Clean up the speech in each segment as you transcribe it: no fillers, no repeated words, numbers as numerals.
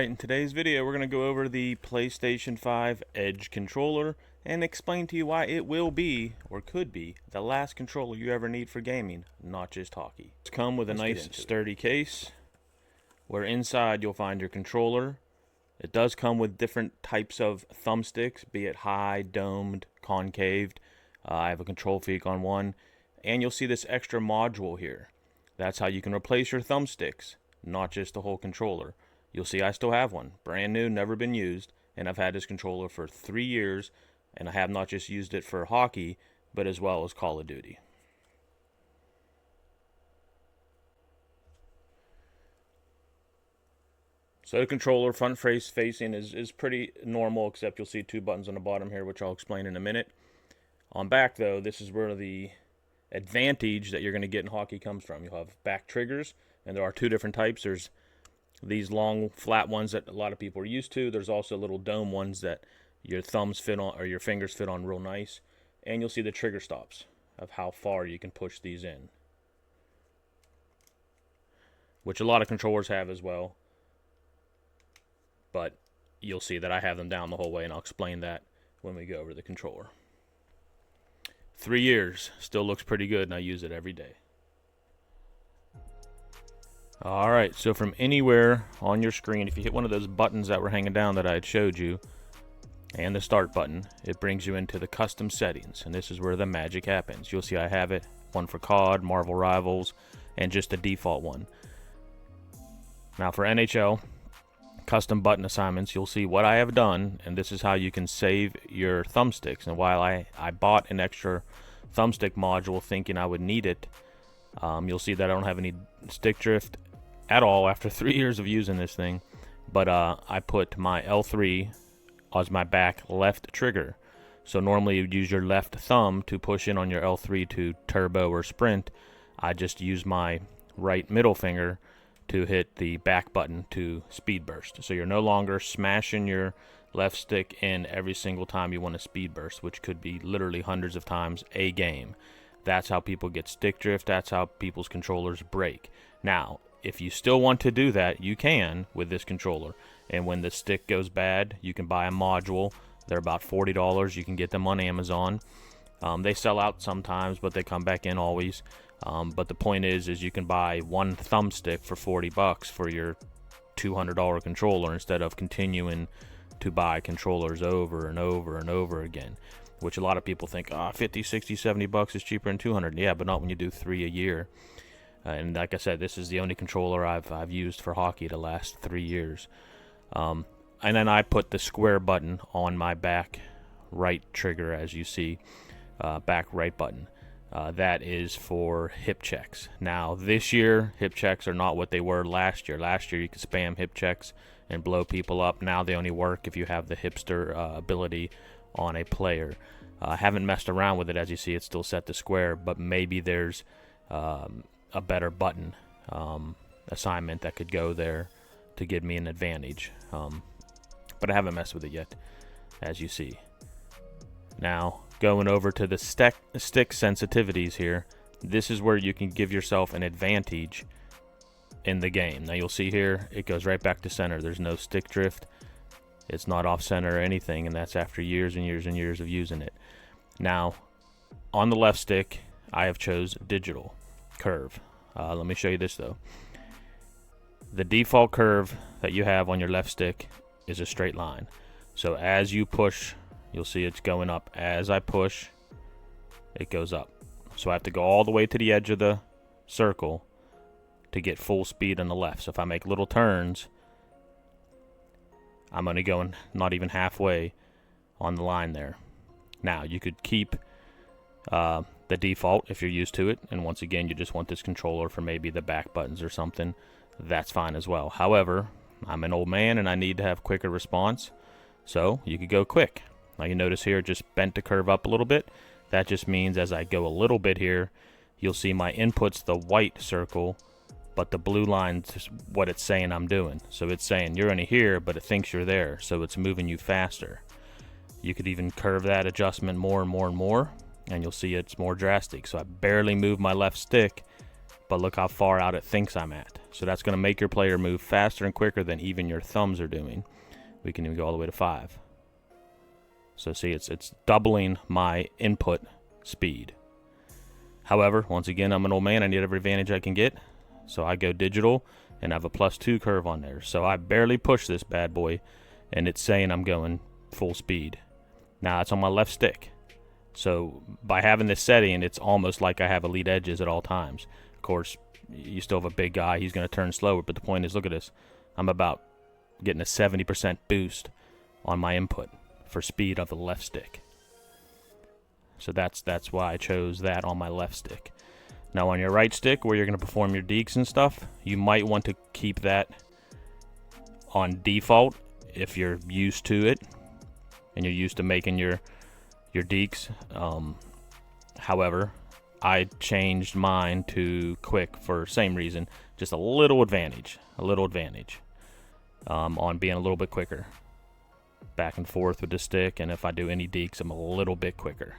Alright, in today's video we're going to go over the PlayStation 5 Edge controller and explain to you why it will be, or could be, the last controller you ever need for gaming, not just hockey. It's come with a nice sturdy case, where inside you'll find your controller. It does come with different types of thumbsticks, be it high, domed, concaved. I have a Control Freak on one, and you'll see this extra module here. That's how you can replace your thumbsticks, not just the whole controller. You'll see I still have one, brand new, never been used, and I've had this controller for 3 years, and I have not just used it for hockey, but as well as Call of Duty. So the controller front facing is pretty normal, except you'll see 2 buttons on the bottom here, which I'll explain in a minute. On back though, this is where the advantage that you're going to get in hockey comes from. You'll have back triggers, and there are 2 different types. There's these long flat ones that a lot of people are used to. There's also little dome ones that your thumbs fit on, or your fingers fit on real nice. And you'll see the trigger stops of how far you can push these in, which a lot of controllers have as well. But you'll see that I have them down the whole way, and I'll explain that when we go over the controller. 3 years, still looks pretty good, and I use it every day. Alright, so from anywhere on your screen, if you hit one of those buttons that were hanging down that I had showed you, and the start button, it brings you into the custom settings, and this is where the magic happens. You'll see I have it, one for COD, Marvel Rivals, and just the default one. Now for NHL, custom button assignments, you'll see what I have done, and this is how you can save your thumbsticks. And while I bought an extra thumbstick module thinking I would need it, you'll see that I don't have any stick drift at all after 3 years of using this thing. But I put my L3 as my back left trigger. So normally you'd use your left thumb to push in on your L3 to turbo or sprint. I just use my right middle finger to hit the back button to speed burst. So you're no longer smashing your left stick in every single time you want to speed burst, which could be literally hundreds of times a game. That's how people get stick drift. That's how people's controllers break. Now, if you still want to do that, you can with this controller. And when the stick goes bad, you can buy a module. They're about $40. You can get them on Amazon. They sell out sometimes, but they come back in always. But the point is you can buy one thumbstick for $40 for your $200 controller instead of continuing to buy controllers over and over and over again, which a lot of people think, $50, $60, $70 is cheaper than $200. Yeah, but not when you do 3 a year. And like I said, this is the only controller I've used for hockey the last 3 years. And then I put the square button on my back right trigger, as you see, back right button. That is for hip checks. Now, this year, hip checks are not what they were last year. Last year, you could spam hip checks and blow people up. Now they only work if you have the hipster ability on a player. I haven't messed around with it. As you see, it's still set to square, but maybe there's a better button assignment that could go there to give me an advantage. But I haven't messed with it yet, as you see. Now, going over to the stick sensitivities here, this is where you can give yourself an advantage in the game. Now you'll see here, it goes right back to center. There's no stick drift. It's not off center or anything, and that's after years and years and years of using it. Now, on the left stick, I have chose digital curve. Let me show you this though. The default curve that you have on your left stick is a straight line. So as you push, you'll see it's going up. As I push, it goes up. So I have to go all the way to the edge of the circle to get full speed on the left. So if I make little turns, I'm only going not even halfway on the line there. Now, you could keep the default if you're used to it, and once again, you just want this controller for maybe the back buttons or something. That's fine as well. However, I'm an old man and I need to have quicker response, so you could go quick. Now you notice here, it just bent the curve up a little bit. That just means as I go a little bit here, you'll see my input's the white circle, but the blue line's what it's saying I'm doing. So it's saying you're only here, but it thinks you're there, so it's moving you faster. You could even curve that adjustment more and more and more, and you'll see it's more drastic. So I barely move my left stick, but look how far out it thinks I'm at. So that's going to make your player move faster and quicker than even your thumbs are doing. We can even go all the way to 5. So see, it's doubling my input speed. However, once again, I'm an old man. I need every advantage I can get. So I go digital, and I have a +2 curve on there. So I barely push this bad boy, and it's saying I'm going full speed. Now it's on my left stick. So by having this setting, it's almost like I have elite edges at all times. Of course, you still have a big guy. He's going to turn slower. But the point is, look at this. I'm about getting a 70% boost on my input for speed of the left stick. So that's why I chose that on my left stick. Now on your right stick, where you're going to perform your dekes and stuff, you might want to keep that on default if you're used to it and you're used to making your dekes. However, I changed mine to quick for same reason, just a little advantage on being a little bit quicker back and forth with the stick, and if I do any dekes, I'm a little bit quicker.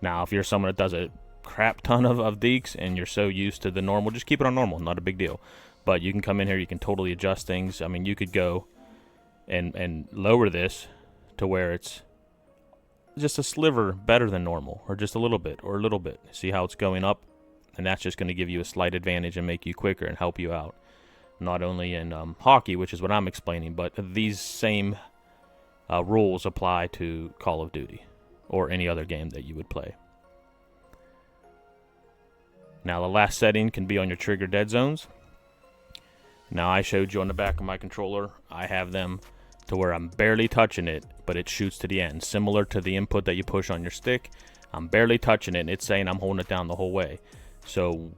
Now, if you're someone that does a crap ton of dekes and you're so used to the normal, just keep it on normal, not a big deal. But you can come in here, you can totally adjust things. I mean, you could go and lower this to where it's just a sliver better than normal, or just a little bit, or a little bit. See how it's going up? And that's just going to give you a slight advantage and make you quicker and help you out. Not only in hockey, which is what I'm explaining, but these same rules apply to Call of Duty or any other game that you would play. Now the last setting can be on your trigger dead zones. Now I showed you on the back of my controller, I have them to where I'm barely touching it, but it shoots to the end. Similar to the input that you push on your stick, I'm barely touching it, and it's saying I'm holding it down the whole way. So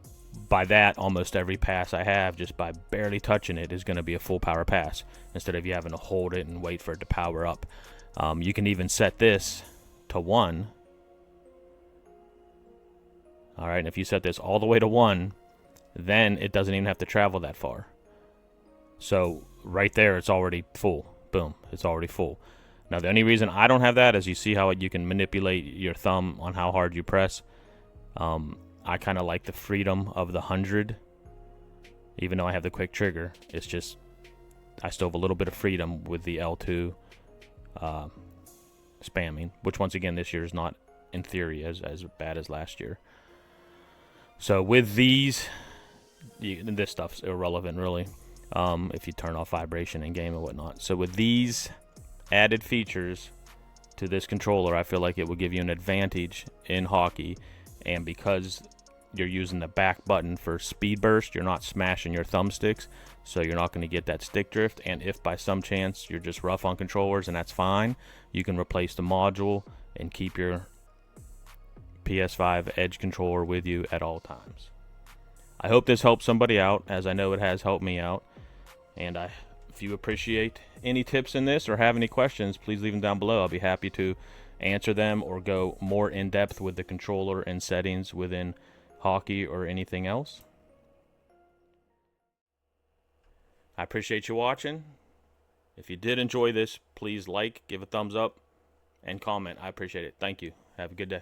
by that, almost every pass I have, just by barely touching it, is going to be a full power pass, instead of you having to hold it and wait for it to power up. You can even set this to 1. All right, and if you set this all the way to 1, then it doesn't even have to travel that far. So right there, it's already full. Boom, it's already full. Now the only reason I don't have that is you see how you can manipulate your thumb on how hard you press. I kind of like the freedom of the 100. Even though I have the quick trigger, it's just I still have a little bit of freedom with the L2 spamming, which once again this year is not in theory as bad as last year. So with these, this stuff's irrelevant really, if you turn off vibration in game and whatnot. So with these added features to this controller, I feel like it will give you an advantage in hockey. And because you're using the back button for speed burst, you're not smashing your thumbsticks, so you're not going to get that stick drift. And if by some chance you're just rough on controllers, and that's fine, you can replace the module and keep your Ps5 Edge controller with you at all times. I hope this helps somebody out, as I know it has helped me out. And if you appreciate any tips in this or have any questions, please leave them down below. I'll be happy to answer them or go more in depth with the controller and settings within hockey or anything else. I appreciate you watching. If you did enjoy this, please like, give a thumbs up, and comment. I appreciate it. Thank you. Have a good day.